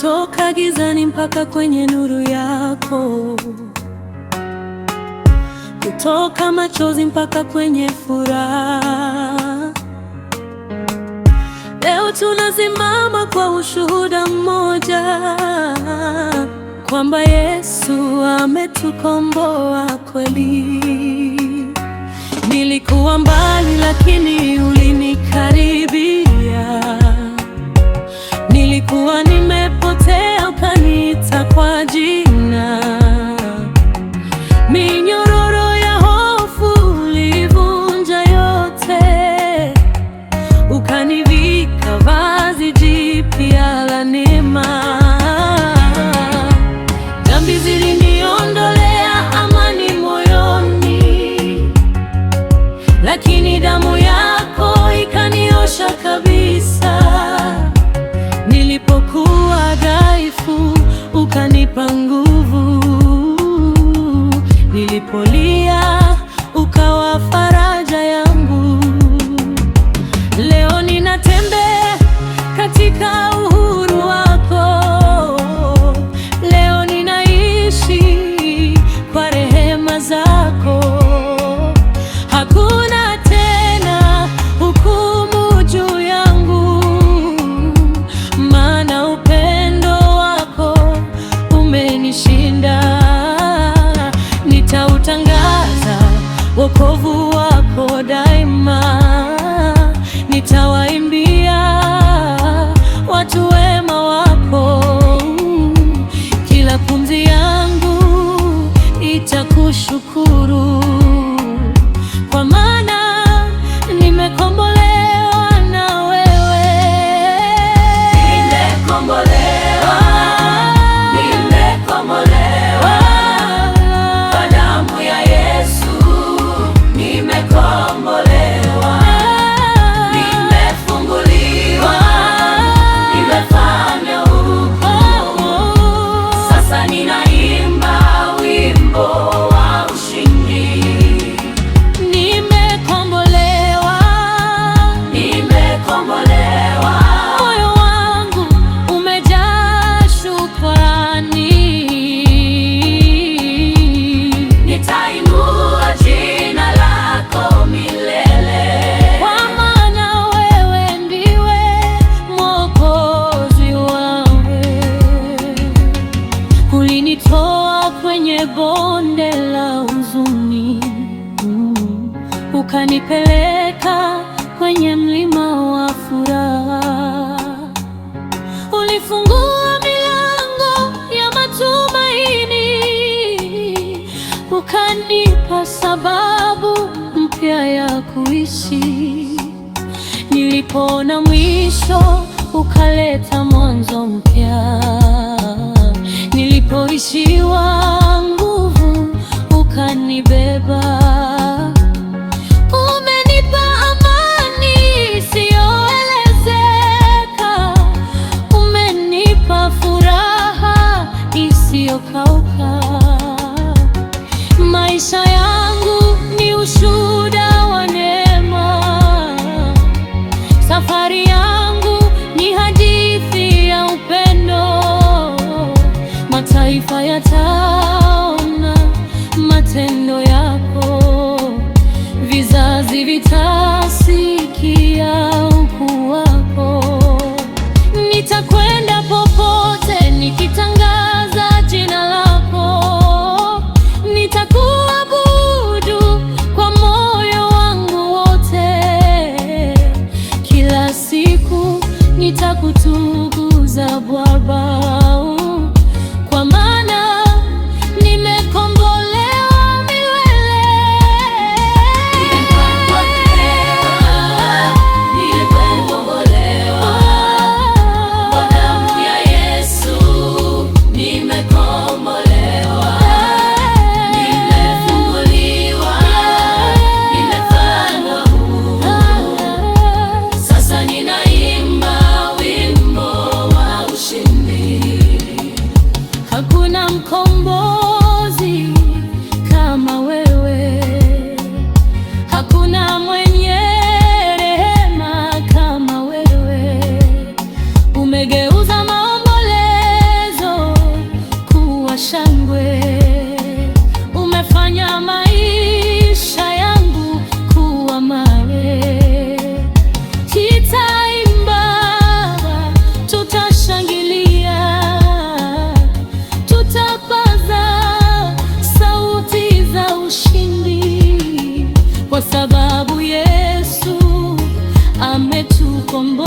kutoka gizani mpaka kwenye nuru yako, kutoka machozi mpaka kwenye furaha. Leo tunasimama kwa ushuhuda mmoja, kwamba Yesu ametukomboa kweli. Nilikuwa mbali lakini ulinikaribia, nilikuwa nimepotea ukaniita kwa jina. Minyororo ya hofu ulivunja yote, ukanivika vazi jipya la neema. Dhambi ziliniondolea amani moyoni, lakini damu yako ikaniosha kabisa. Nilipokuwa dhaifu ukanipa nguvu, nilipolia ukawa faraja yangu. Leo ninatembea katika uhuru wako, leo ninaishi kwa rehema zako. Hakuna tena hukumu juu yangu, maana upendo wako umenishinda. Nitautangaza wokovu wako daima, nitawaimbia watu wema wako. Kila pumzi yangu itakushukuru, kwa maana nimekombolewa na wewe. Nimekombolewa, nimekombolewa kwa damu ya Yesu. Nimekombolewa, nimefunguliwa, nimefanywa huru. Sasa ninaimba wimbo wa ushindi. Nimekombolewa, nimekombolewa, moyo wangu umejaa shukrani. Nitainua jina lako milele, kwa maana wewe ndiwe Mwokozi wangu. Ulinitoa kwenye bonde la huzuni, ukanipeleka kwenye mlima wa furaha. Ulifungua milango ya matumaini, ukanipa sababu mpya ya kuishi. Nilipoona mwisho, ukaleta mwanzo mpya. Nilipoishiwa nguvu, ukanibeba. Umenipa amani isiyoelezeka, umenipa furaha isiyokauka. Maisha yangu ni ushuhuda wa neema, safari yangu ni hadithi ya upendo. Mataifa yataona matendo yako, vizazi vitasikia ukuu wako. Nitakwenda popote nikitangaza jina lako, nitakuabudu kwa moyo wangu wote. Kila siku nitakutukuza Baba, kwa maana nimekombolewa milele. Nimekombolewa kwa damu ya Yesu. Nimekombolewa, nimefunguliwa, nimefanywa huru. Sasa ninaimba wimbo wa ushindi. Hakuna mkombozi kama wewe, hakuna mwenye rehema kama wewe. Umegeuza maombolezo ukombozi.